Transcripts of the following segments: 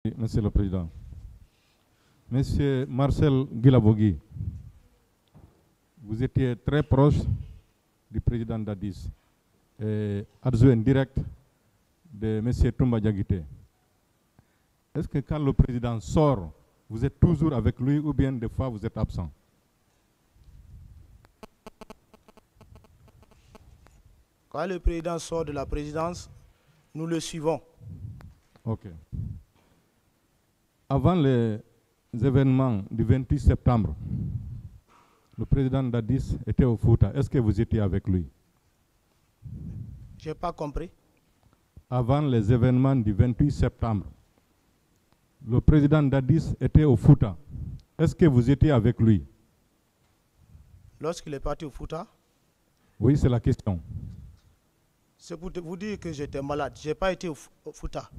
Monsieur le Président. Monsieur Marcel Guilabogui, vous étiez très proche du président Dadis et adjoint direct de Monsieur Toumba Diaguité. Est-ce que quand le président sort, vous êtes toujours avec lui ou bien des fois vous êtes absent? Quand le président sort de la présidence, nous le suivons. Ok. Avant les événements du 28 septembre, le président Dadis était au Fouta. Est-ce que vous étiez avec lui? Je n'ai pas compris. Avant les événements du 28 septembre, le président Dadis était au Fouta. Est-ce que vous étiez avec lui? Lorsqu'il est parti au Fouta, Oui, c'est la question. c'est pour vous dire que j'étais malade. Je n'ai pas été au Fouta.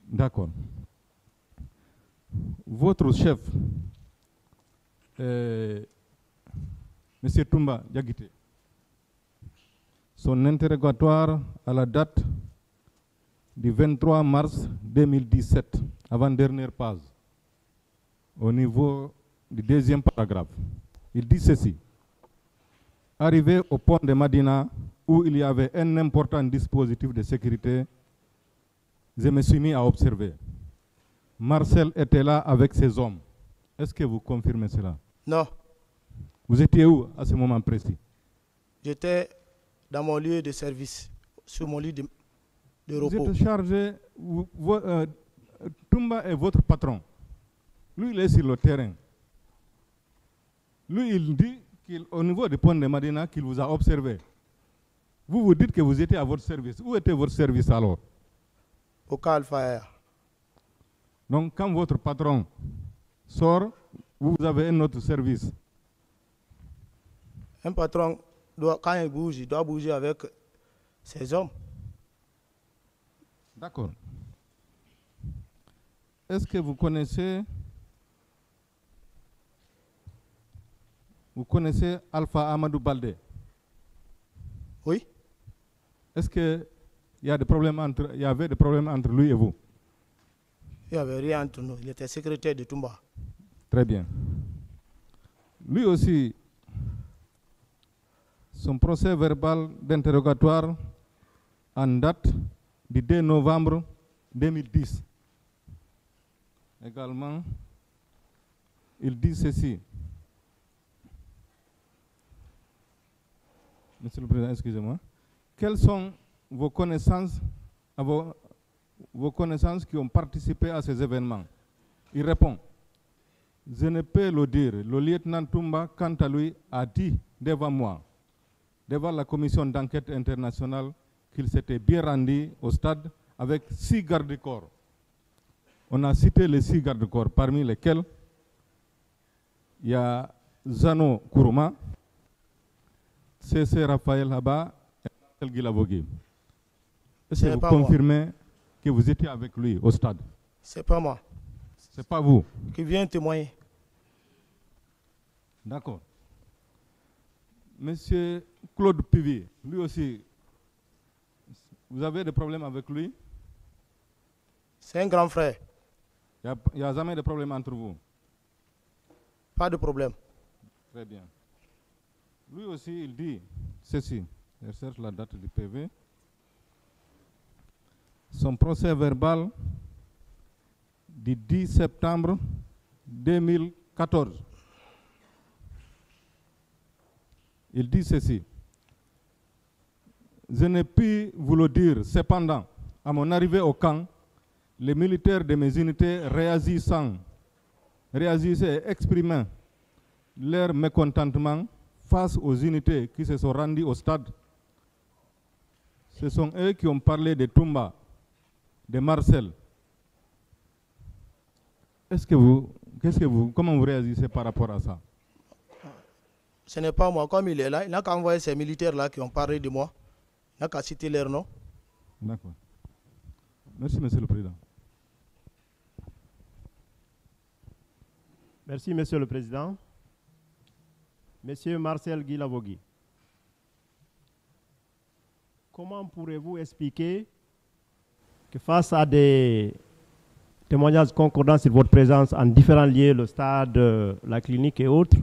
D'accord. Votre chef, M. Toumba Diaguité, son interrogatoire à la date du 23 mars 2017, avant-dernière page, au niveau du deuxième paragraphe, il dit ceci. Arrivé au pont de Madina, où il y avait un important dispositif de sécurité, je me suis mis à observer. Marcel était là avec ses hommes. Est-ce que vous confirmez cela? Non, Vous étiez où à ce moment précis? j'étais dans mon lieu de service, sur mon lit de Vous repos. êtes chargé, Toumba est votre patron. Lui, il est sur le terrain. Lui, il dit qu'au niveau du pont de Madina, qu'il vous a observé. Vous vous dites que vous étiez à votre service. Où était votre service alors? Au Calfaire. Donc, quand votre patron sort, vous avez un autre service. Un patron, quand il bouge, il doit bouger avec ses hommes. D'accord. Est-ce que vous connaissez Alpha Amadou Baldé? Oui, Est-ce qu'il y avait des problèmes entre lui et vous? il n'y avait rien entre nous. Il était secrétaire de Toumba. Très bien. Lui aussi, son procès verbal d'interrogatoire en date du 2 novembre 2010. Également, il dit ceci. Monsieur le Président, excusez-moi. Quelles sont vos connaissances, vos connaissances qui ont participé à ces événements? Il répond, je ne peux le dire. Le lieutenant Toumba, quant à lui, a dit devant moi, devant la commission d'enquête internationale, qu'il s'était bien rendu au stade avec 6 gardes-corps. On a cité les 6 gardes-corps, parmi lesquels il y a Zano Kourouma, C.C. Raphaël Haba et Marcel Guilabogui. Est-ce que vous confirmez que vous étiez avec lui au stade? C'est pas moi. C'est pas vous. Qui vient témoigner. D'accord. Monsieur Claude Pivi, lui aussi, vous avez des problèmes avec lui? C'est un grand frère. Il n'y a jamais de problème entre vous? Pas de problème. Très bien. Lui aussi, il dit ceci. Je cherche la date du PV. Son procès verbal du 10 septembre 2014. Il dit ceci. Je n'ai pu vous le dire. Cependant, à mon arrivée au camp, les militaires de mes unités réagissaient et exprimaient leur mécontentement face aux unités qui se sont rendues au stade. Ce sont eux qui ont parlé de Toumba, de Marcel. Comment vous réagissez par rapport à ça? Ce n'est pas moi. Comme il est là, il n'a qu'à envoyer ces militaires-là qui ont parlé de moi. Il n'a qu'à citer leur nom. D'accord. Merci, Monsieur le Président. Merci, Monsieur le Président. Monsieur Marcel Guilabogui, comment pourrez-vous expliquer que face à des témoignages concordants sur votre présence en différents lieux, le stade, la clinique et autres.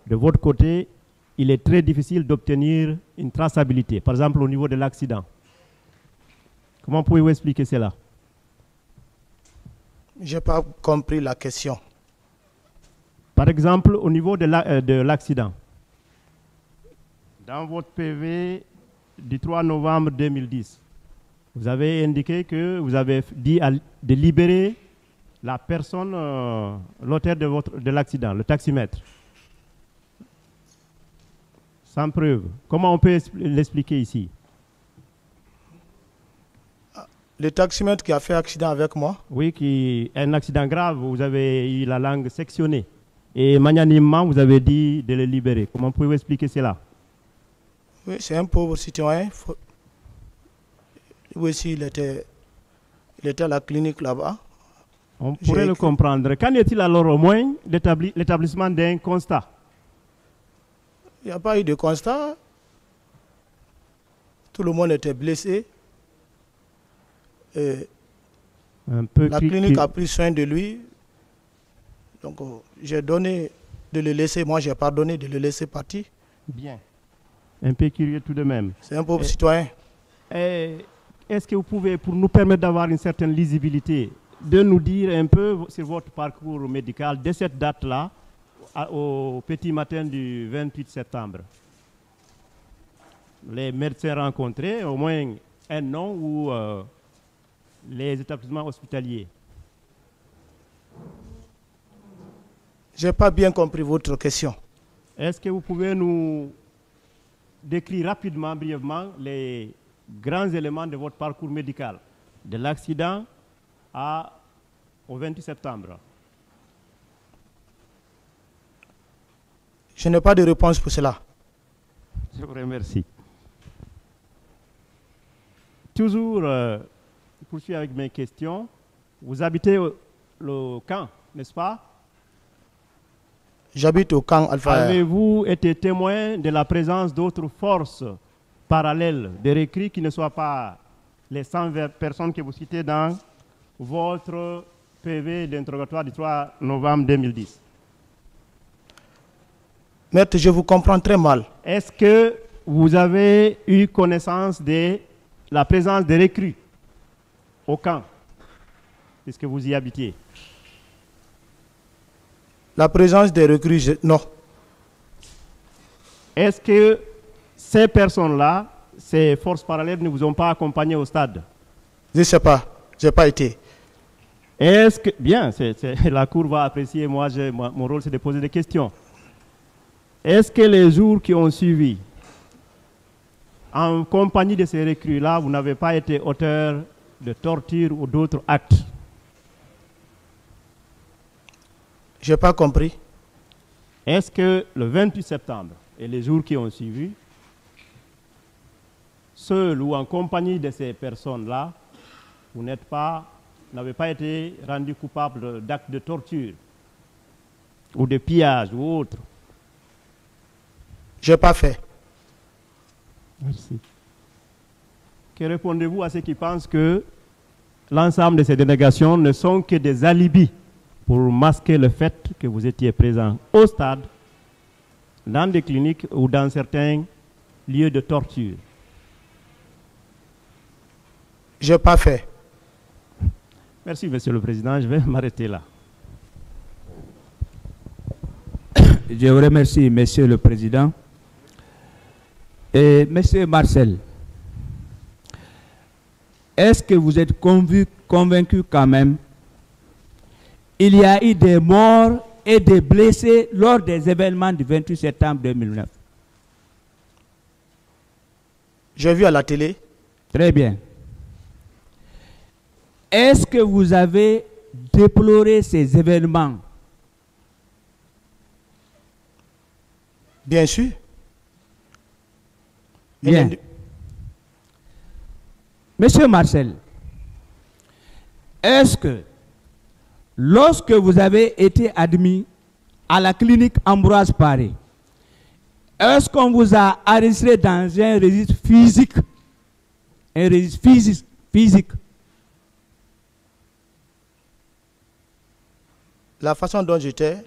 De votre côté, il est très difficile d'obtenir une traçabilité, par exemple au niveau de l'accident. Comment pouvez-vous expliquer cela? Je n'ai pas compris la question. Par exemple, au niveau de l'accident, dans votre PV du 3 novembre 2010, vous avez indiqué que vous avez dit de libérer la personne, l'auteur de l'accident, le taximètre. Sans preuve. Comment on peut l'expliquer ici? Le taximètre qui a fait accident avec moi? Oui, qui est un accident grave, vous avez eu la langue sectionnée. Et magnanimement, vous avez dit de le libérer. Comment pouvez-vous expliquer cela? Oui, c'est un pauvre citoyen. Oui, aussi, il était à la clinique là-bas. On pourrait le comprendre. Qu'en est-il alors au moins l'établissement d'un constat? Il n'y a pas eu de constat. Tout le monde était blessé. Et la clinique a pris soin de lui. Donc, j'ai donné de le laisser. Moi, j'ai pardonné de le laisser partir. Bien. Un peu curieux tout de même. C'est un pauvre citoyen. Est-ce que vous pouvez, pour nous permettre d'avoir une certaine lisibilité, de nous dire un peu sur votre parcours médical de cette date-là au petit matin du 28 septembre? Les médecins rencontrés, au moins un nom ou les établissements hospitaliers? Je n'ai pas bien compris votre question. Est-ce que vous pouvez nous décrire rapidement, brièvement, les grands éléments de votre parcours médical, de l'accident au 28 septembre? Je n'ai pas de réponse pour cela. Je vous remercie. Toujours, je poursuis avec mes questions. Vous habitez le camp, n'est-ce pas? J'habite au camp Alpha. Avez-vous été témoin de la présence d'autres forces parallèles, des recrues qui ne soient pas les 120 personnes que vous citez dans votre PV d'interrogatoire du 3 novembre 2010? Maître, je vous comprends très mal. Est-ce que vous avez eu connaissance de la présence des recrues au camp, puisque vous y habitiez? La présence des recrues, non. Est-ce que ces personnes-là, ces forces parallèles, ne vous ont pas accompagné au stade? Je ne sais pas. Je n'ai pas été. Est-ce que... Bien, la Cour va apprécier. Moi, mon rôle, c'est de poser des questions. Est-ce que les jours qui ont suivi, en compagnie de ces recrues-là, vous n'avez pas été auteur de torture ou d'autres actes? Je n'ai pas compris. Est-ce que le 28 septembre et les jours qui ont suivi, seul ou en compagnie de ces personnes-là, vous n'avez pas été rendu coupable d'actes de torture ou de pillage ou autre? Je n'ai pas fait. Merci. Que répondez-vous à ceux qui pensent que l'ensemble de ces dénégations ne sont que des alibis pour masquer le fait que vous étiez présent au stade, dans des cliniques ou dans certains lieux de torture? Je n'ai pas fait. Merci, Monsieur le Président. Je vais m'arrêter là. Je vous remercie, Monsieur le Président. Et Monsieur Marcel, est-ce que vous êtes convaincu quand même il y a eu des morts et des blessés lors des événements du 28 septembre 2009? J'ai vu à la télé. Très bien. Est-ce que vous avez déploré ces événements? Bien sûr. Bien. Monsieur Marcel, est-ce que lorsque vous avez été admis à la clinique Ambroise Paré, est-ce qu'on vous a enregistré dans un registre physique? Un registre physique? La façon dont j'étais,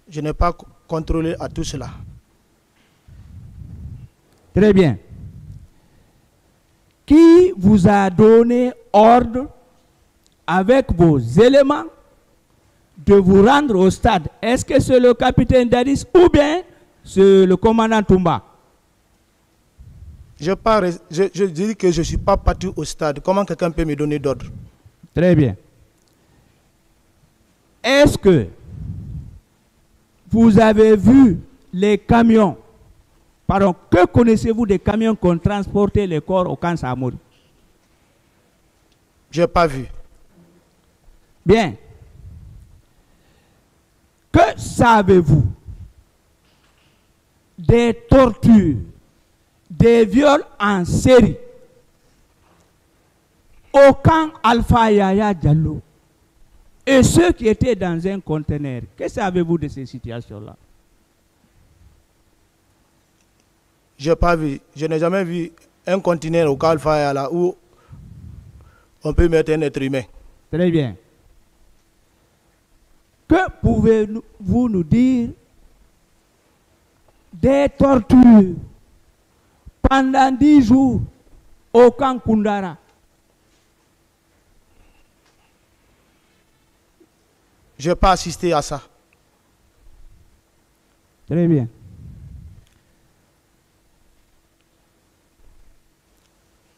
je n'ai pas contrôlé à tout cela. Très bien. Qui vous a donné ordre avec vos éléments de vous rendre au stade? Est-ce que c'est le capitaine Dadis ou bien c'est le commandant Toumba? Je dis que je ne suis pas parti au stade. Comment quelqu'un peut me donner d'ordre? Très bien. Est-ce que vous avez vu les camions? Pardon, que connaissez-vous des camions qui ont transporté les corps au camp Samori? Je n'ai pas vu. Bien. Que savez-vous des tortures, des viols en série au camp Alpha Yaya Diallo et ceux qui étaient dans un conteneur? Que savez-vous de ces situations-là? Je n'ai pas vu. Je n'ai jamais vu un conteneur au camp Alpha Yaya où on peut mettre un être humain. Très bien. Que pouvez-vous nous dire des tortures pendant 10 jours au camp Kundara? Je n'ai pas assisté à ça. Très bien.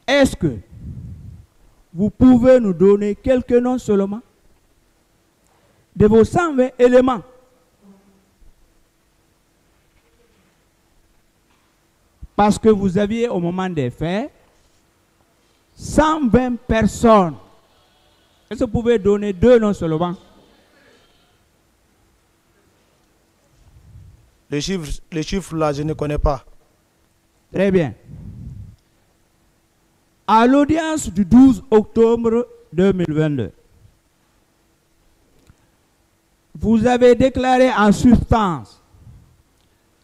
Est-ce que vous pouvez nous donner quelques noms seulement de vos 120 éléments? Parce que vous aviez au moment des faits 120 personnes. Est-ce que vous pouvez donner 2 noms seulement? Les chiffres là, je ne connais pas. Très bien. À l'audience du 12 octobre 2022, vous avez déclaré en substance,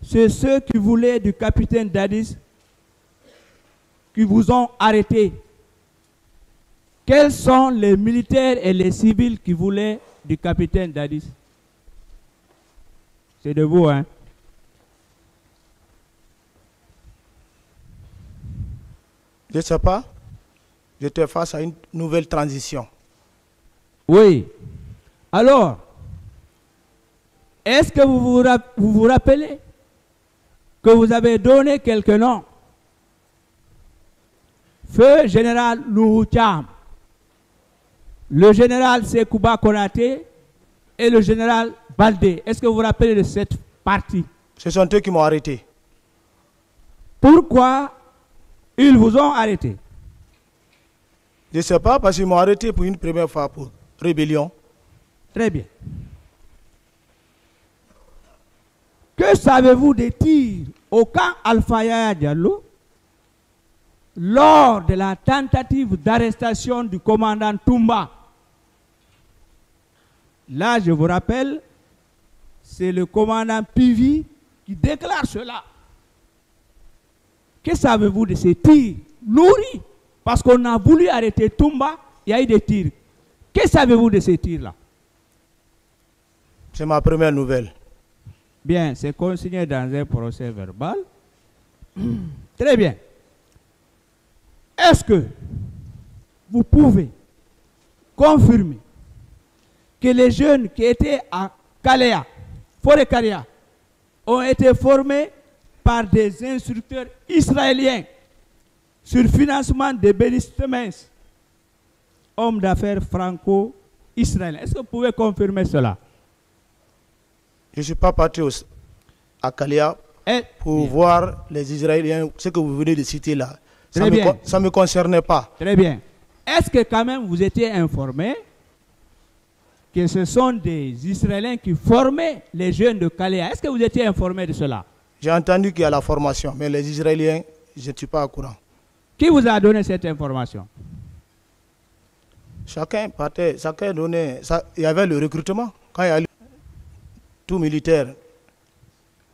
c'est ceux qui voulaient du capitaine Dadis qui vous ont arrêté. Quels sont les militaires et les civils qui voulaient du capitaine Dadis? C'est de vous, hein? Je ne sais pas. J'étais face à une nouvelle transition. Oui. Alors, est-ce que vous vous rappelez que vous avez donné quelques noms? Feu général Louhoucham, le général Sekouba Konaté et le général Baldé. Est-ce que vous vous rappelez de cette partie? Ce sont eux qui m'ont arrêté. Pourquoi ils vous ont arrêté? Je ne sais pas, parce qu'ils m'ont arrêté pour une première fois pour rébellion. Très bien. Que savez-vous des tirs au camp Alpha Yaya Diallo lors de la tentative d'arrestation du commandant Toumba? Là, je vous rappelle, c'est le commandant Pivi qui déclare cela. Que savez-vous de ces tirs nourris? Parce qu'on a voulu arrêter Toumba, il y a eu des tirs. Que savez-vous de ces tirs-là? C'est ma première nouvelle. Bien, c'est consigné dans un procès verbal. Très bien. Est-ce que vous pouvez confirmer que les jeunes qui étaient à Kalea, Forêt Kalea, ont été formés par des instructeurs israéliens sur financement de Bélis Temens, homme d'affaires franco-israélien? Est-ce que vous pouvez confirmer cela? Je ne suis pas parti à Kalea pour voir les Israéliens, ce que vous venez de citer là. Ça ne me concernait pas. Très bien. Est-ce que quand même vous étiez informé que ce sont des Israéliens qui formaient les jeunes de Kalea? Est-ce que vous étiez informé de cela? J'ai entendu qu'il y a la formation, mais les Israéliens, je ne suis pas au courant. Qui vous a donné cette information? Chacun partait, chacun donnait. Il y avait le recrutement. Quand il y a tout militaire,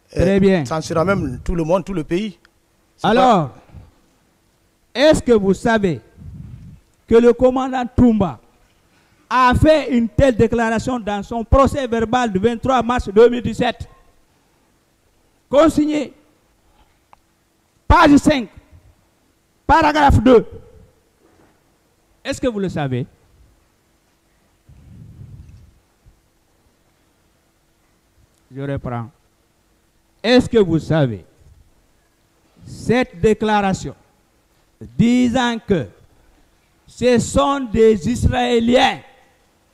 très bien. Ça sera même tout le monde, tout le pays. Alors, est-ce que vous savez que le commandant Toumba a fait une telle déclaration dans son procès verbal du 23 mars 2017. Consigné. Page 5. Paragraphe 2. Est-ce que vous le savez? Je reprends. Est-ce que vous savez cette déclaration disant que ce sont des Israéliens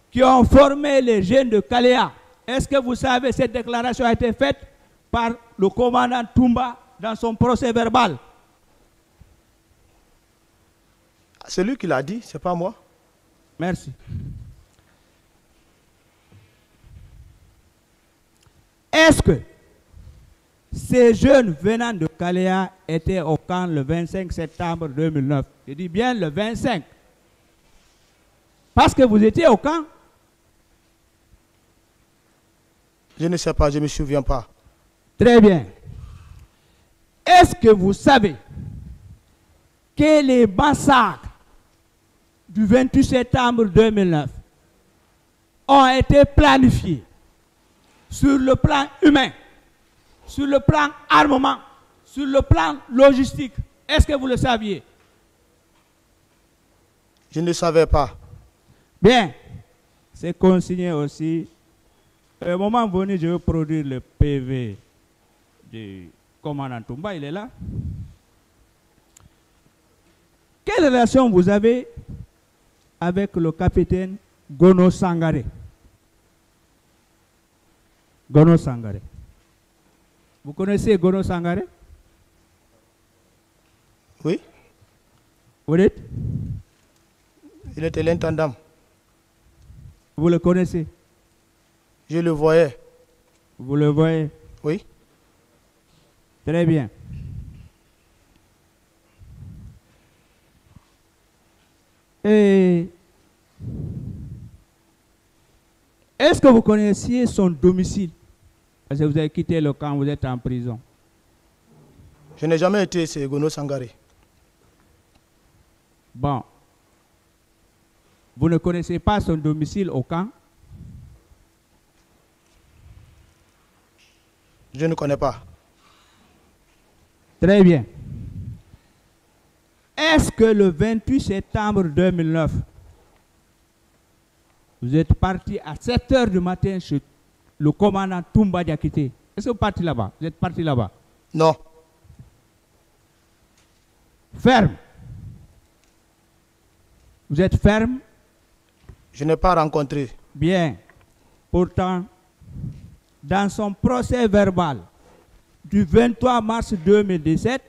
qui ont formé les jeunes de Kalea? Est-ce que vous savez cette déclaration a été faite par le commandant Toumba dans son procès verbal? C'est lui qui l'a dit, c'est pas moi. Merci. Est-ce que ces jeunes venant de Kalea étaient au camp le 25 septembre 2009? Je dis bien le 25. Parce que vous étiez au camp. Je ne sais pas, je ne me souviens pas. Très bien. Est-ce que vous savez que les massacres du 28 septembre 2009 ont été planifiés sur le plan humain, sur le plan armement, sur le plan logistique? Est-ce que vous le saviez? Je ne le savais pas. Bien. C'est consigné aussi. Au moment venu, je vais produire le PV du commandant Toumba. Il est là. Quelle relation vous avez avec le capitaine Gono Sangaré? Gono Sangaré. Vous connaissez Gono Sangaré? Oui. Vous dites? Il était l'intendant. Vous le connaissez? Je le voyais. Vous le voyez? Oui. Très bien. Et est-ce que vous connaissiez son domicile? Parce que vous avez quitté le camp, vous êtes en prison. Je n'ai jamais été chez Gono Sangaré. Bon. Vous ne connaissez pas son domicile au camp? Je ne connais pas. Très bien. Est-ce que le 28 septembre 2009, vous êtes parti à 7 h du matin chez le commandant Toumba Diakité? Est-ce que vous êtes parti là-bas? Vous êtes parti là-bas? Non. Ferme. Vous êtes ferme? Je n'ai pas rencontré. Bien. Pourtant, dans son procès verbal du 23 mars 2017,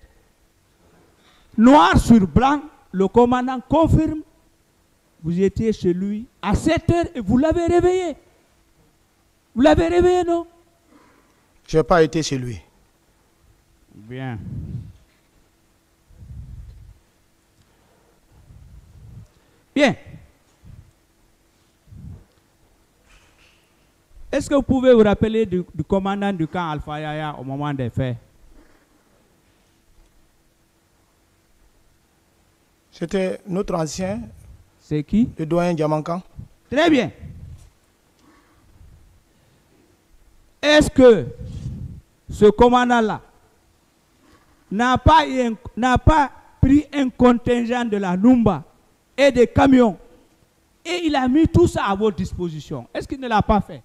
noir sur blanc, le commandant confirme, vous étiez chez lui à 7 h et vous l'avez réveillé. Vous l'avez réveillé, non? Je n'ai pas été chez lui. Bien. Bien. Est-ce que vous pouvez vous rappeler du commandant du camp Alpha Yaya au moment des faits? C'était notre ancien, C'est qui? le doyen Diamankan. Très bien. Est-ce que ce commandant-là n'a pas pris un contingent de la Numba et des camions et il a mis tout ça à votre disposition? Est-ce qu'il ne l'a pas fait?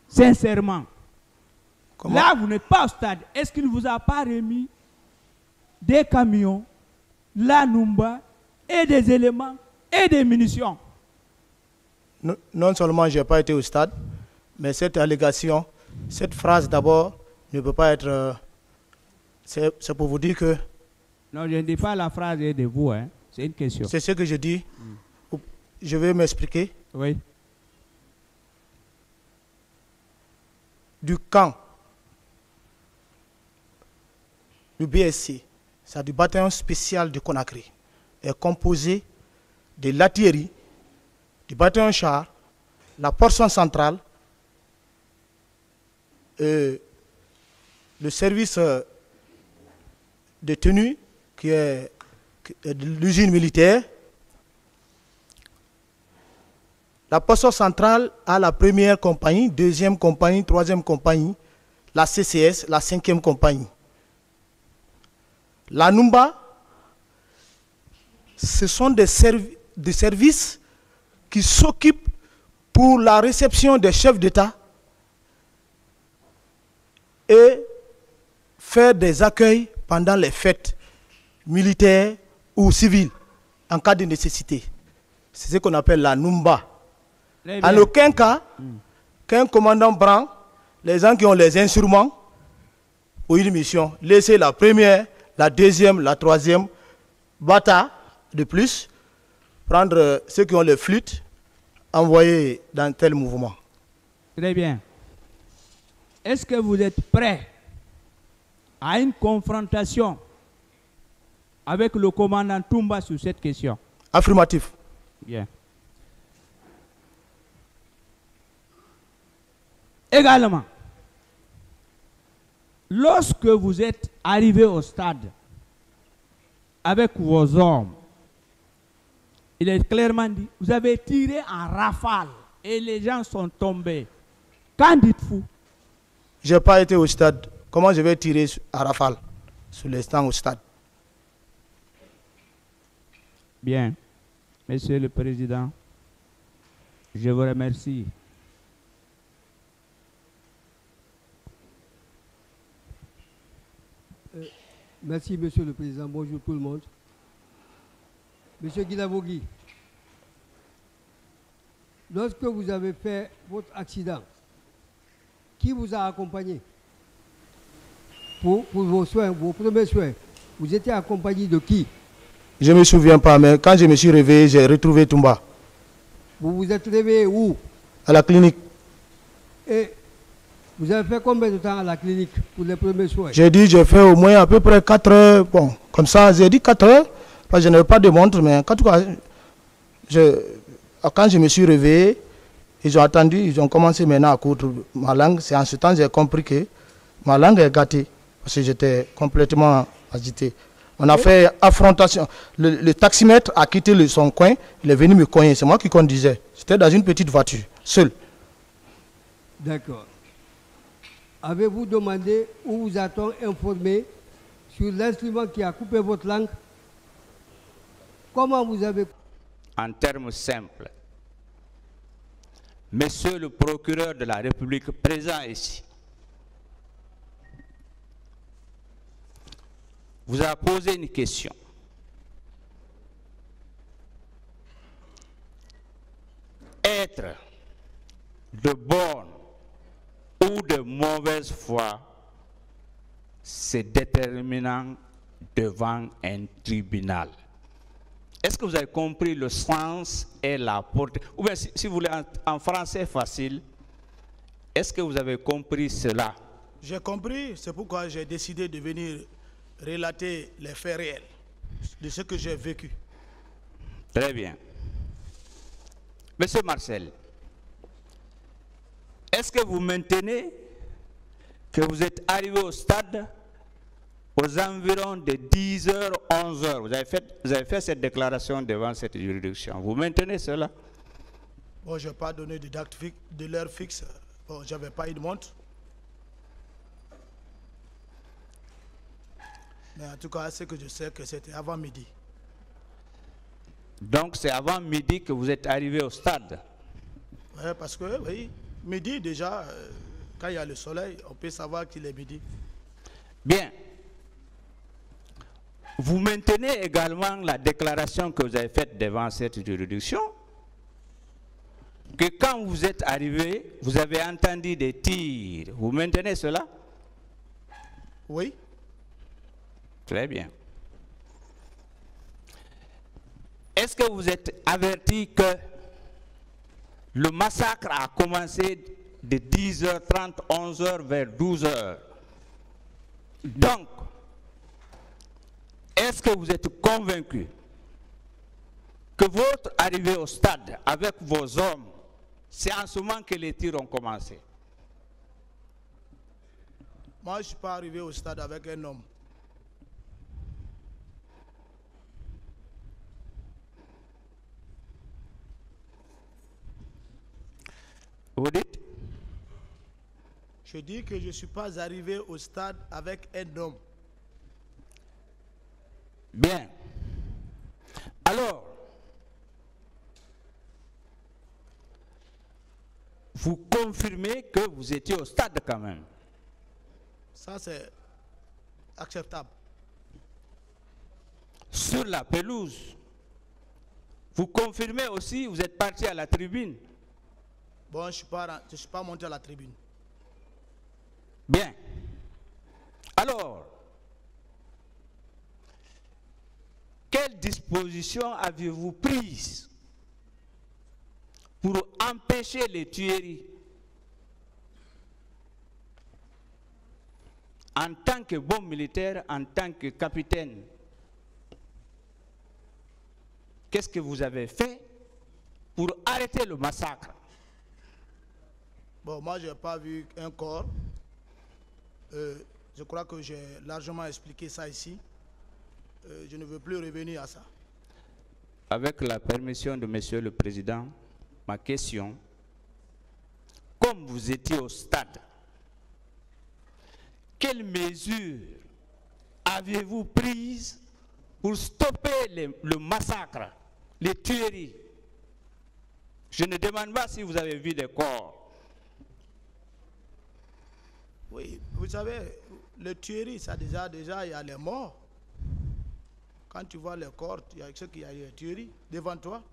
Sincèrement. Comment? Là, vous n'êtes pas au stade. Est-ce qu'il ne vous a pas remis des camions, la Numba et des éléments et des munitions? Non seulement je n'ai pas été au stade, mais cette allégation, cette phrase d'abord ne peut pas être... c'est pour vous dire que... Non, je ne dis pas la phrase est de vous, hein. C'est une question. C'est ce que je dis. Je vais m'expliquer. Oui. Du camp du BSC, c'est du bataillon spécial de Conakry, est composé de l'artillerie, du bataillon char, la portion centrale, le service de tenue qui est de l'usine militaire, La poste centrale a la première compagnie, deuxième compagnie, troisième compagnie, la CCS, la cinquième compagnie. La Numba, ce sont des services qui s'occupent pour la réception des chefs d'État et faire des accueils pendant les fêtes militaires ou civiles en cas de nécessité. C'est ce qu'on appelle la Numba. En aucun cas, qu'un commandant prend les gens qui ont les instruments pour une mission, laissez la première, la deuxième, la troisième, bata de plus, prendre ceux qui ont les flûtes, envoyer dans tel mouvement. Très bien. Est-ce que vous êtes prêts à une confrontation avec le commandant Toumba sur cette question? Affirmatif. Bien. Également, lorsque vous êtes arrivé au stade avec vos hommes, il est clairement dit, vous avez tiré en rafale et les gens sont tombés. Qu'en dites-vous? Je n'ai pas été au stade. Comment je vais tirer à rafale sur les stands au stade? Bien. Monsieur le Président, je vous remercie. Merci, Monsieur le Président. Bonjour tout le monde. Monsieur Guilavogui, lorsque vous avez fait votre accident, qui vous a accompagné pour vos soins, vos premiers soins? Vous étiez accompagné de qui? Je ne me souviens pas, mais quand je me suis réveillé, j'ai retrouvé Toumba. Vous vous êtes réveillé où? À la clinique. Et vous avez fait combien de temps à la clinique pour les premiers soins? J'ai dit, j'ai fait au moins à peu près 4 heures. Bon, comme ça, j'ai dit 4 heures, parce que je n'avais pas de montre, mais en tout cas, quand je me suis réveillé, ils ont attendu, ils ont commencé maintenant à coudre ma langue. C'est en ce temps que j'ai compris que ma langue est gâtée, parce que j'étais complètement agité. On a fait affrontation. Le taximètre a quitté son coin, il est venu me cogner. C'est moi qui conduisais. C'était dans une petite voiture, seul. D'accord. Avez-vous demandé ou vous a-t-on informé sur l'instrument qui a coupé votre langue? Comment vous avez... En termes simples, Monsieur le procureur de la République présent ici vous a posé une question. Être de bonne ou de mauvaise foi, c'est déterminant devant un tribunal. Est-ce que vous avez compris le sens et la portée? Ou bien si vous voulez en français facile, est-ce que vous avez compris cela? J'ai compris, c'est pourquoi j'ai décidé de venir relater les faits réels de ce que j'ai vécu. Très bien. Monsieur Marcel, est-ce que vous maintenez que vous êtes arrivé au stade aux environs de 10h, 11h? Vous avez fait cette déclaration devant cette juridiction. Vous maintenez cela? Bon, je n'ai pas donné de date fixe, de l'heure fixe. Bon, je n'avais pas une montre. Mais en tout cas, ce que je sais, que c'était avant midi. Donc c'est avant midi que vous êtes arrivé au stade? Oui, parce que, oui, midi déjà, quand il y a le soleil, on peut savoir qu'il est midi. Bien. Vous maintenez également la déclaration que vous avez faite devant cette juridiction, que quand vous êtes arrivé, vous avez entendu des tirs. Vous maintenez cela? Oui. Très bien. Est-ce que vous êtes averti que le massacre a commencé de 10h30, 11h vers 12h? Donc, est-ce que vous êtes convaincu que votre arrivée au stade avec vos hommes, c'est en ce moment que les tirs ont commencé? Moi, je ne suis pas arrivé au stade avec un homme. Vous dites? Je dis que je ne suis pas arrivé au stade avec un homme. Bien. Alors, vous confirmez que vous étiez au stade quand même. Ça, c'est acceptable. Sur la pelouse, vous confirmez aussi, vous êtes parti à la tribune. Bon, je ne suis pas monté à la tribune. Bien. Alors, quelles dispositions aviez-vous prises pour empêcher les tueries? En tant que bon militaire, en tant que capitaine, qu'est-ce que vous avez fait pour arrêter le massacre? Bon, moi, je n'ai pas vu un corps. Je crois que j'ai largement expliqué ça ici. Je ne veux plus revenir à ça. Avec la permission de Monsieur le Président, ma question, comme vous étiez au stade, quelles mesures aviez-vous prises pour stopper le massacre, les tueries? Je ne demande pas si vous avez vu des corps. Oui, vous savez, les tueries, ça déjà, il y a les morts. Quand tu vois les corps, il y a ceux qui ont les tueries devant toi.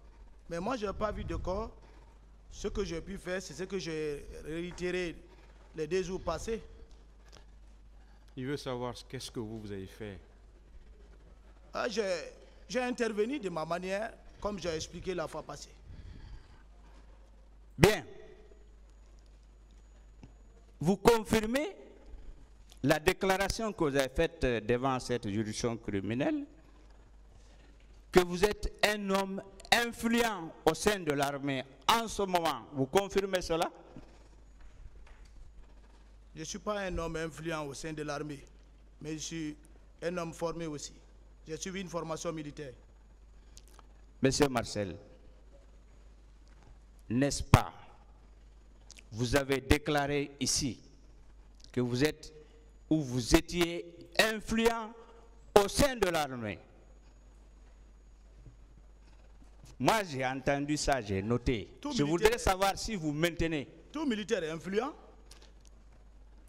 Mais moi, je n'ai pas vu de corps. Ce que j'ai pu faire, c'est ce que j'ai réitéré les 2 jours passés. Il veut savoir qu'est-ce que vous avez fait. Ah, j'ai intervenu de ma manière, comme j'ai expliqué la fois passée. Bien. Vous confirmez la déclaration que vous avez faite devant cette juridiction criminelle, que vous êtes un homme influent au sein de l'armée en ce moment. Vous confirmez cela? Je ne suis pas un homme influent au sein de l'armée, mais je suis un homme formé aussi. J'ai suivi une formation militaire. Monsieur Marcel, n'est-ce pas, vous avez déclaré ici que vous êtes ou vous étiez influent au sein de l'armée. Moi, j'ai entendu ça, j'ai noté. Je voudrais savoir si vous maintenez. Tout militaire est influent.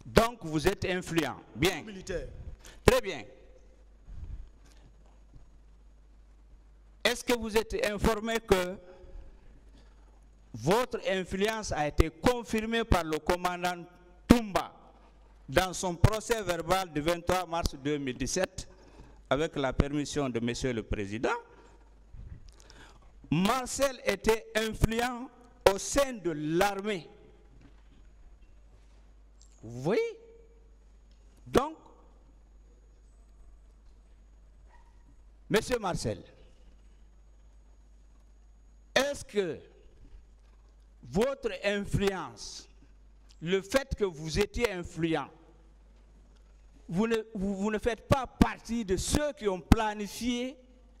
Donc, vous êtes influent. Bien. Tout militaire. Très bien. Est-ce que vous êtes informé que votre influence a été confirmée par le commandant Toumba dans son procès verbal du 23 mars 2017 avec la permission de Monsieur le Président? Marcel était influent au sein de l'armée. Vous voyez? Donc, Monsieur Marcel, est-ce que votre influence, le fait que vous étiez influent, vous ne faites pas partie de ceux qui ont planifié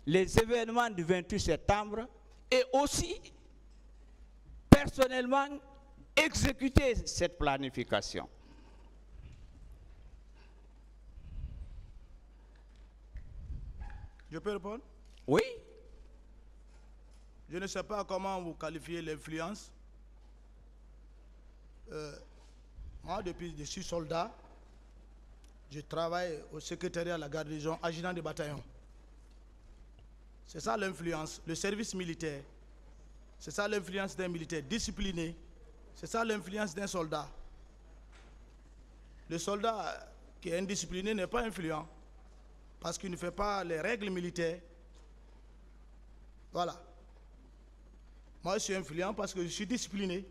les événements du 28 septembre et aussi personnellement exécuter cette planification? Je peux répondre? Oui. Je ne sais pas comment vous qualifiez l'influence. Moi, depuis que je suis soldat, je travaille au secrétariat de la garnison, adjudant de bataillon. C'est ça l'influence, le service militaire. C'est ça l'influence d'un militaire discipliné. C'est ça l'influence d'un soldat. Le soldat qui est indiscipliné n'est pas influent parce qu'il ne fait pas les règles militaires. Voilà. Moi, je suis influent parce que je suis discipliné.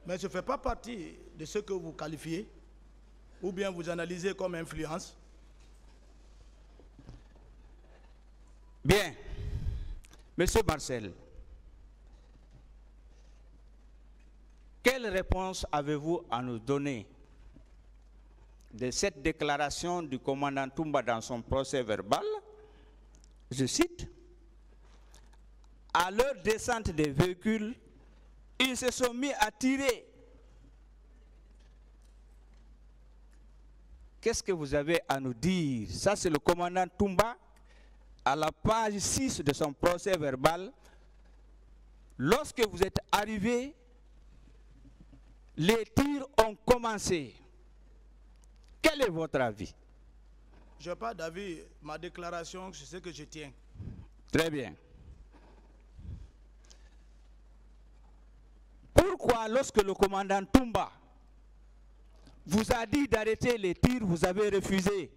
Mais je ne fais pas partie de ce que vous qualifiez ou bien vous analysez comme influence. Bien. Monsieur Marcel, quelle réponse avez-vous à nous donner de cette déclaration du commandant Toumba dans son procès verbal? Je cite: à leur descente des véhicules, Ils se sont mis à tirer. Qu'est-ce que vous avez à nous dire? Ça, c'est le commandant Toumba, à la page 6 de son procès verbal. Lorsque vous êtes arrivé, les tirs ont commencé. Quel est votre avis? Je n'ai pas d'avis. Ma déclaration, c'est ce que je tiens. Très bien. Pourquoi, lorsque le commandant Toumba vous a dit d'arrêter les tirs, vous avez refusé?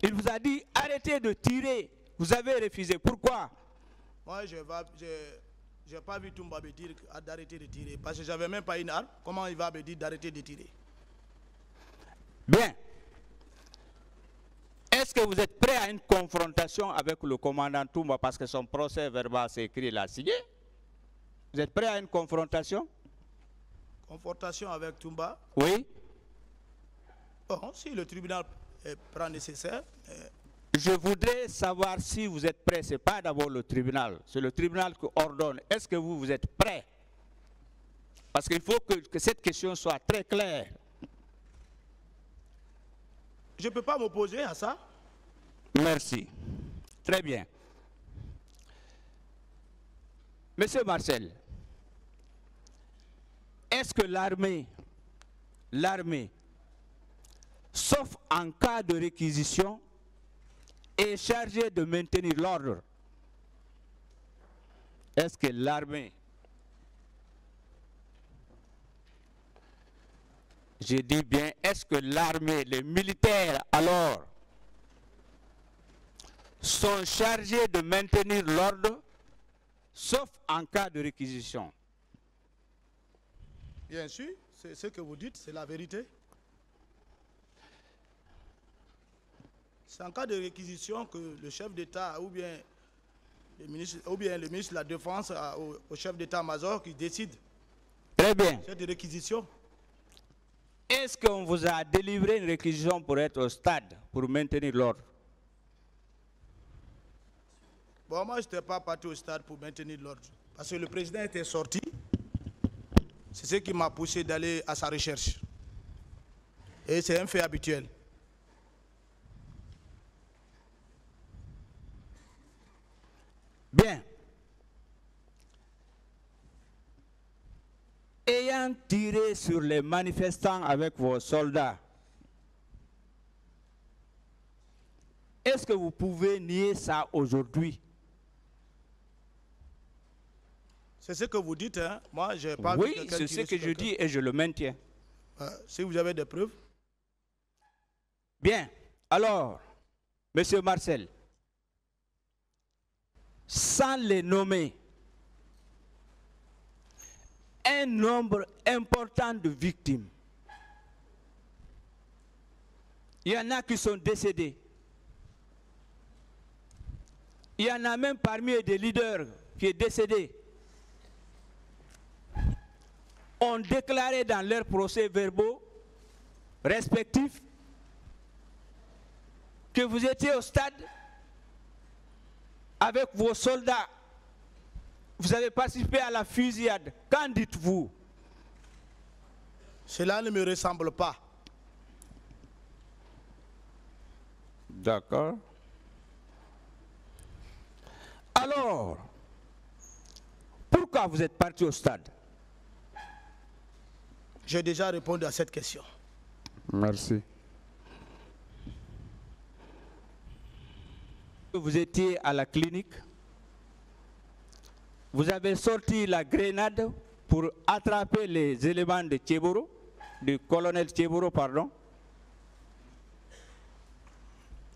Il vous a dit arrêtez de tirer, vous avez refusé. Pourquoi? Moi, je n'ai pas vu Toumba me dire d'arrêter de tirer. Parce que je n'avais même pas une arme. Comment il va me dire d'arrêter de tirer? Bien. Est-ce que vous êtes prêt à une confrontation avec le commandant Toumba parce que son procès verbal s'est écrit, il a signé? Vous êtes prêt à une confrontation? Confrontation avec Toumba? Oui. Bon, si le tribunal prend nécessaire. Je voudrais savoir si vous êtes prêt. Ce n'est pas d'abord le tribunal, c'est le tribunal qui ordonne. Est-ce que vous êtes prêt? Parce qu'il faut que cette question soit très claire. Je ne peux pas m'opposer à ça. Merci. Très bien. Monsieur Marcel, est-ce que l'armée, sauf en cas de réquisition, est chargée de maintenir l'ordre? Est-ce que l'armée, je dis bien, est-ce que l'armée, les militaires alors, sont chargés de maintenir l'ordre, sauf en cas de réquisition? Bien sûr, c'est ce que vous dites, c'est la vérité. C'est en cas de réquisition que le chef d'État ou bien le ministre de la Défense au chef d'État-major qui décide. Très bien. Cette réquisition. Est-ce qu'on vous a délivré une réquisition pour être au stade, pour maintenir l'ordre? Bon, moi, je n'étais pas parti au stade pour maintenir l'ordre. Parce que le président était sorti. C'est ce qui m'a poussé d'aller à sa recherche. Et c'est un fait habituel. Bien. Ayant tiré sur les manifestants avec vos soldats, est-ce que vous pouvez nier ça aujourd'hui? C'est ce que vous dites, hein? Moi, je n'ai pas oui, vu c'est ce que je dis et je le maintiens. Si vous avez des preuves. Bien. Alors, Monsieur Marcel, sans les nommer, un nombre important de victimes. Il y en a qui sont décédés. Il y en a même parmi eux des leaders qui sont décédés. Ont déclaré dans leurs procès-verbaux respectifs que vous étiez au stade avec vos soldats. Vous avez participé à la fusillade. Qu'en dites-vous? Cela ne me ressemble pas. D'accord. Alors, pourquoi vous êtes parti au stade? J'ai déjà répondu à cette question. Merci. Vous étiez à la clinique. Vous avez sorti la grenade pour attraper les éléments de Tchéboro, du colonel Tchéboro, pardon.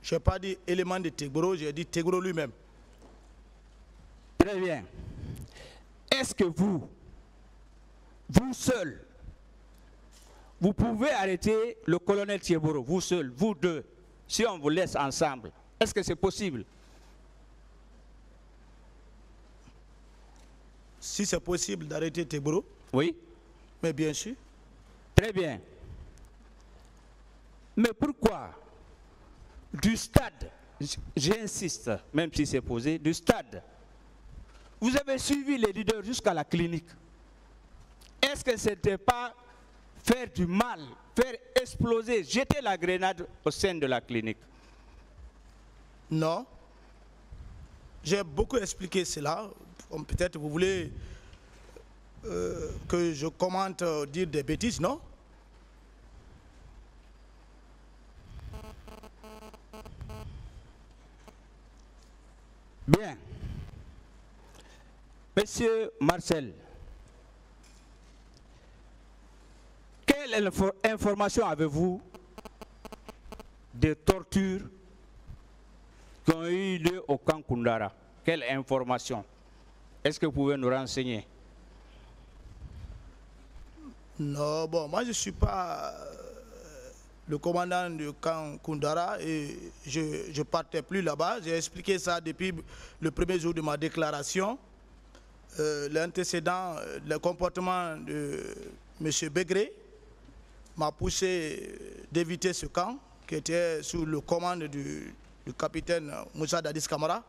Je n'ai pas dit élément de Tchéboro, j'ai dit Tchéboro lui-même. Très bien. Est-ce que vous seul, vous pouvez arrêter le colonel Tchéboro, vous seul, vous deux, si on vous laisse ensemble? Est-ce que c'est possible? Si c'est possible d'arrêter Tchéboro? Oui. Mais bien sûr. Très bien. Mais pourquoi du stade, j'insiste, même si c'est posé, du stade Vous avez suivi les leaders jusqu'à la clinique. Est-ce que ce n'était pas faire du mal, faire exploser, jeter la grenade au sein de la clinique? Non. J'ai beaucoup expliqué cela. Peut-être vous voulez que je commente dire des bêtises, non? Bien. Monsieur Marcel, quelle information avez-vous des tortures qui ont eu lieu au camp Koundara? Quelle information? Est-ce que vous pouvez nous renseigner? Non, bon, moi je ne suis pas le commandant du camp Koundara et je ne partais plus là-bas. J'ai expliqué ça depuis le premier jour de ma déclaration. L'antécédent, le comportement de M. Begré m'a poussé d'éviter ce camp qui était sous le commande du capitaine Moussa Dadis Kamara.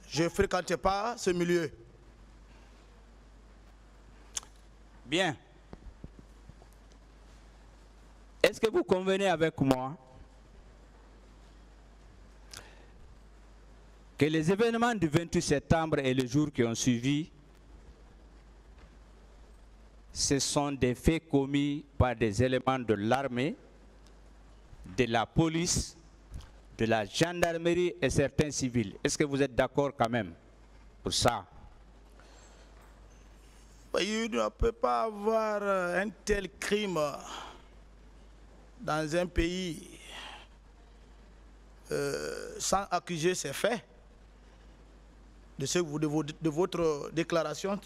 Je ne fréquentais pas ce milieu. Bien. Est-ce que vous convenez avec moi que les événements du 28 septembre et les jours qui ont suivi, ce sont des faits commis par des éléments de l'armée, de la police, de la gendarmerie et certains civils? Est-ce que vous êtes d'accord quand même pour ça? Il ne peut pas avoir un tel crime dans un pays sans accuser ces faits. De votre déclaration,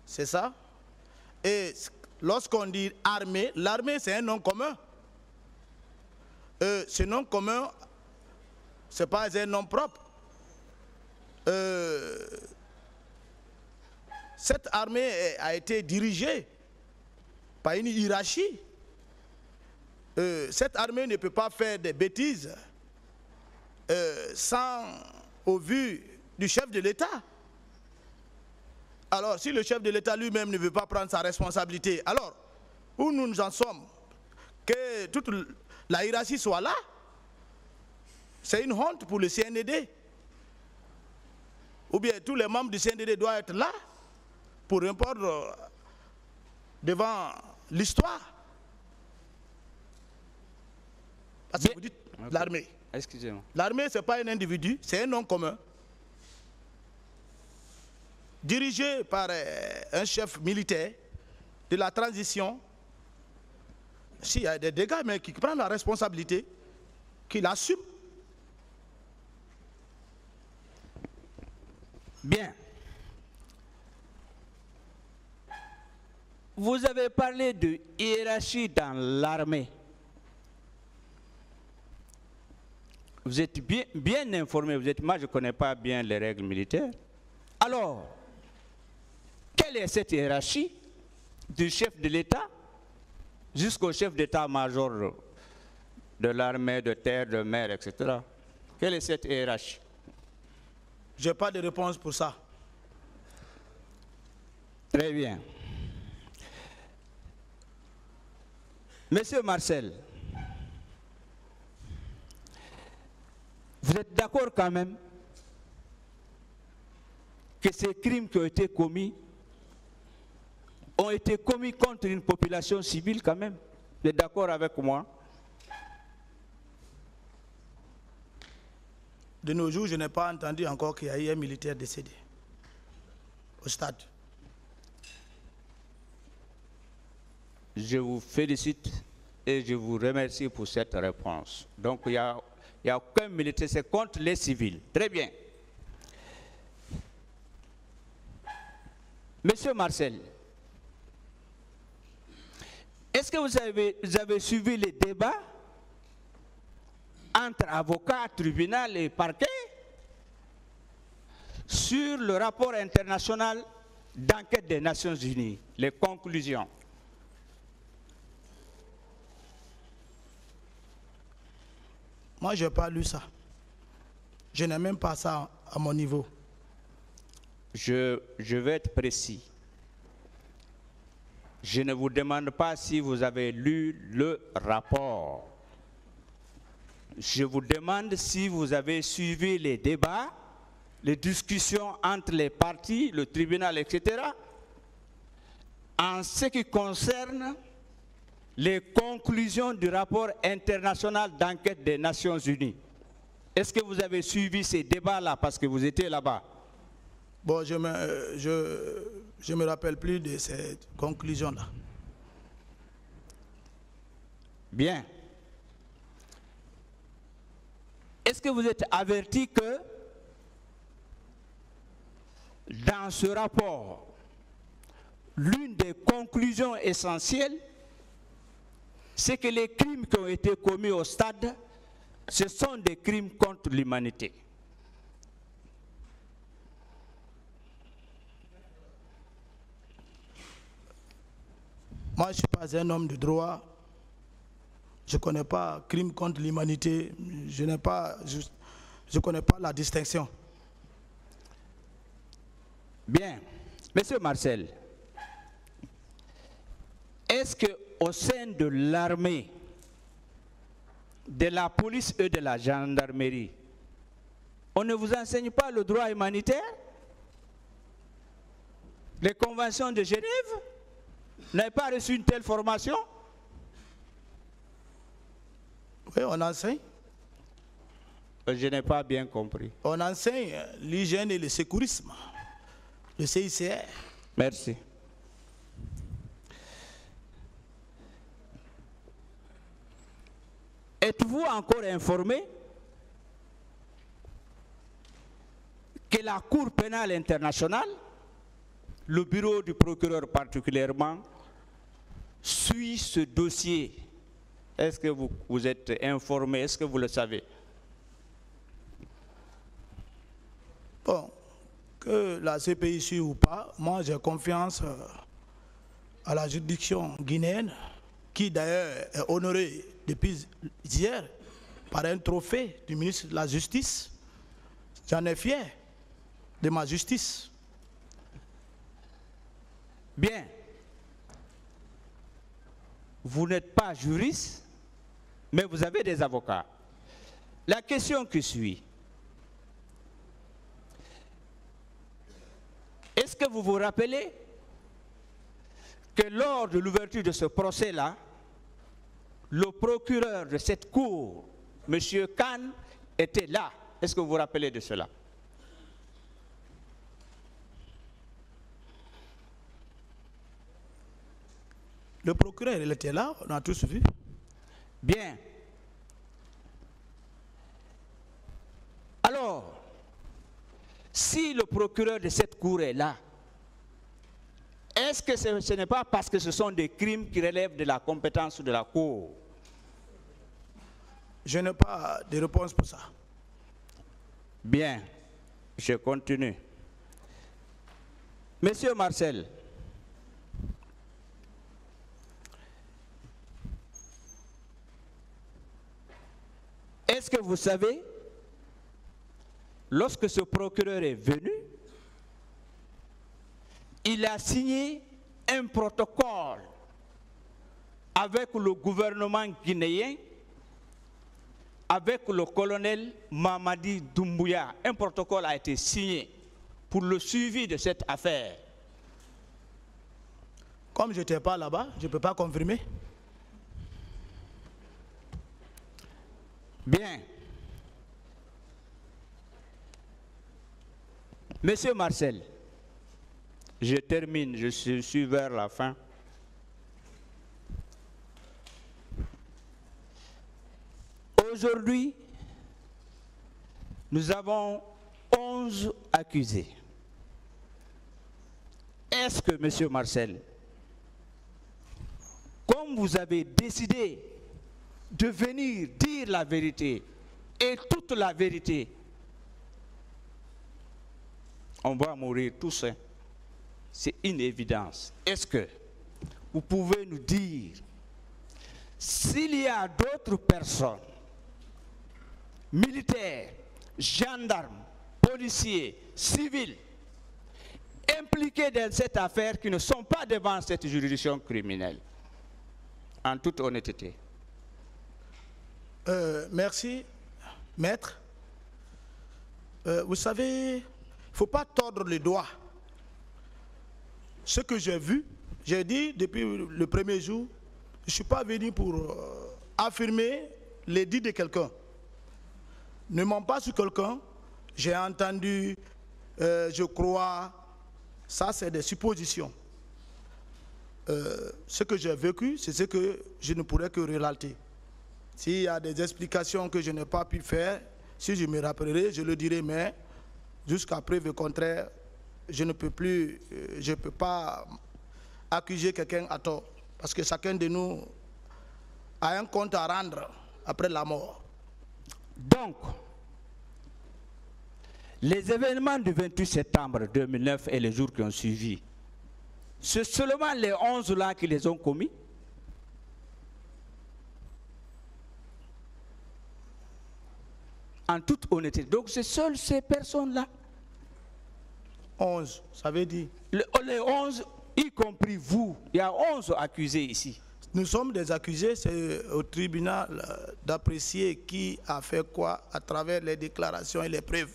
c'est ça? Et lorsqu'on dit armée, l'armée c'est un nom commun. Ce nom commun, ce n'est pas un nom propre. Cette armée a été dirigée par une hiérarchie. Cette armée ne peut pas faire des bêtises sans au vu du chef de l'État. Alors, si le chef de l'État lui-même ne veut pas prendre sa responsabilité, alors, où nous en sommes? Que toute la hiérarchie soit là? C'est une honte pour le CNDD. Ou bien tous les membres du CNDD doivent être là pour répondre devant l'histoire. Parce que vous dites l'armée. Excusez-moi. L'armée, ce n'est pas un individu, c'est un nom commun. Dirigé par un chef militaire de la transition. S'il y a des dégâts, mais qui prend la responsabilité, qui l'assume. Bien. Vous avez parlé de hiérarchie dans l'armée. Vous êtes bien informé, moi je ne connais pas bien les règles militaires. Alors, quelle est cette hiérarchie du chef de l'État jusqu'au chef d'état-major de l'armée, de terre, de mer, etc. Quelle est cette hiérarchie? Je n'ai pas de réponse pour ça. Très bien. Monsieur Marcel, vous êtes d'accord quand même que ces crimes qui ont été commis contre une population civile quand même? Vous êtes d'accord avec moi? De nos jours, je n'ai pas entendu encore qu'il y a eu un militaire décédé au stade. Je vous félicite et je vous remercie pour cette réponse. Donc il n'y a aucun militaire, c'est contre les civils. Très bien. Monsieur Marcel, est-ce que vous avez suivi les débats entre avocats, tribunal et parquet sur le rapport international d'enquête des Nations Unies, les conclusions? Moi, je n'ai pas lu ça. Je n'ai même pas ça à mon niveau. Je vais être précis. Je ne vous demande pas si vous avez lu le rapport. Je vous demande si vous avez suivi les débats, les discussions entre les partis, le tribunal, etc. En ce qui concerne les conclusions du rapport international d'enquête des Nations Unies. Est-ce que vous avez suivi ces débats-là parce que vous étiez là-bas? Bon, je me rappelle plus de ces conclusions-là. Bien. Est-ce que vous êtes averti que dans ce rapport, l'une des conclusions essentielles, c'est que les crimes qui ont été commis au stade, ce sont des crimes contre l'humanité. Moi, je ne suis pas un homme de droit. Je ne connais pas crime contre l'humanité. Je ne connais pas la distinction. Bien. Monsieur Marcel, est-ce qu'au sein de l'armée, de la police et de la gendarmerie, on ne vous enseigne pas le droit humanitaire? Les conventions de Genève? Vous n'avez pas reçu une telle formation? Oui, on enseigne. Je n'ai pas bien compris. On enseigne l'hygiène et le secourisme. Le CICR. Merci. Êtes-vous encore informé que la Cour pénale internationale, le bureau du procureur particulièrement, suit ce dossier? Est-ce que vous êtes informé? Est-ce que vous le savez? Bon, que la CPI suit ou pas, moi j'ai confiance à la juridiction guinéenne, qui d'ailleurs est honorée depuis hier par un trophée du ministre de la Justice. J'en ai fier de ma justice. Bien. Vous n'êtes pas juriste, mais vous avez des avocats. La question qui suit, est-ce que vous vous rappelez que lors de l'ouverture de ce procès-là, le procureur de cette cour, M. Khan, était là? Est-ce que vous vous rappelez de cela? Le procureur, il était là, on a tous vu. Bien. Alors, si le procureur de cette cour est là, est-ce que ce n'est pas parce que ce sont des crimes qui relèvent de la compétence de la cour? Je n'ai pas de réponse pour ça. Bien, je continue. Monsieur Marcel, est-ce que vous savez, lorsque ce procureur est venu, il a signé un protocole avec le gouvernement guinéen, avec le colonel Mamadi Doumbouya. Un protocole a été signé pour le suivi de cette affaire. Comme je n'étais pas là-bas, je ne peux pas confirmer. Bien. Monsieur Marcel, je termine, je suis vers la fin. Aujourd'hui, nous avons 11 accusés. Est-ce que, monsieur Marcel, comme vous avez décidé de venir dire la vérité et toute la vérité, on va mourir tous, hein? C'est une évidence. Est-ce que vous pouvez nous dire s'il y a d'autres personnes, militaires, gendarmes, policiers, civils impliqués dans cette affaire qui ne sont pas devant cette juridiction criminelle? En toute honnêteté. Merci, maître. Vous savez, il ne faut pas tordre les doigts. Ce que j'ai vu, j'ai dit depuis le premier jour, je ne suis pas venu pour affirmer les dits de quelqu'un. Ne mens pas sur quelqu'un. J'ai entendu, je crois, ça c'est des suppositions. Ce que j'ai vécu, c'est ce que je ne pourrais que relater. S'il y a des explications que je n'ai pas pu faire, si je me rappellerai, je le dirai, mais jusqu'à preuve contraire, je ne peux plus, je ne peux pas accuser quelqu'un à tort. Parce que chacun de nous a un compte à rendre après la mort. Donc, les événements du 28 septembre 2009 et les jours qui ont suivi, c'est seulement les 11 là qui les ont commis? En toute honnêteté. Donc c'est seules ces personnes-là. 11, ça veut dire? Les 11, y compris vous. Il y a 11 accusés ici. Nous sommes des accusés, c'est au tribunal d'apprécier qui a fait quoi à travers les déclarations et les preuves.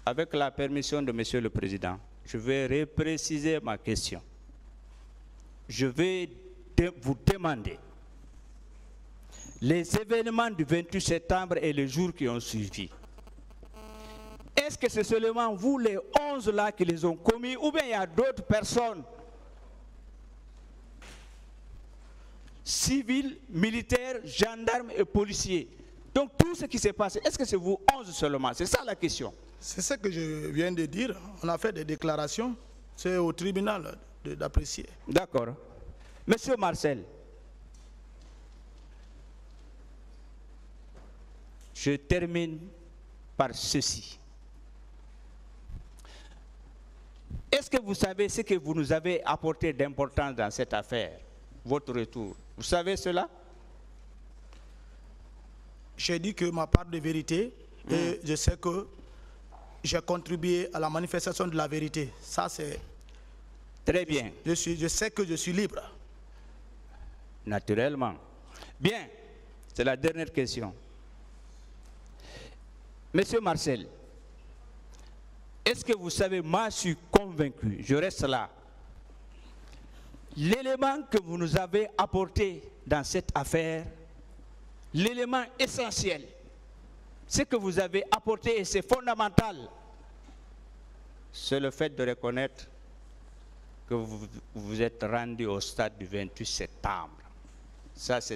Avec la permission de Monsieur le Président, je vais repréciser ma question. Je vais vous demander les événements du 28 septembre et les jours qui ont suivi. Est-ce que c'est seulement vous, les 11 là, qui les ont commis, ou bien il y a d'autres personnes, civils, militaires, gendarmes et policiers? Donc tout ce qui s'est passé, est-ce que c'est vous 11 seulement? C'est ça la question. C'est ce que je viens de dire. On a fait des déclarations. C'est au tribunal d'apprécier. D'accord. Monsieur Marcel, je termine par ceci. Est-ce que vous savez ce que vous nous avez apporté d'important dans cette affaire, votre retour? Vous savez cela? J'ai dit que ma part de vérité, et je sais que j'ai contribué à la manifestation de la vérité. Ça, c'est... Très bien. Je sais que je suis libre. Naturellement. Bien, c'est la dernière question. Monsieur Marcel, est-ce que vous savez, moi je suis convaincu, je reste là, l'élément que vous nous avez apporté dans cette affaire, l'élément essentiel, ce que vous avez apporté, et c'est fondamental, c'est le fait de reconnaître que vous vous êtes rendu au stade du 28 septembre. Ça, c'est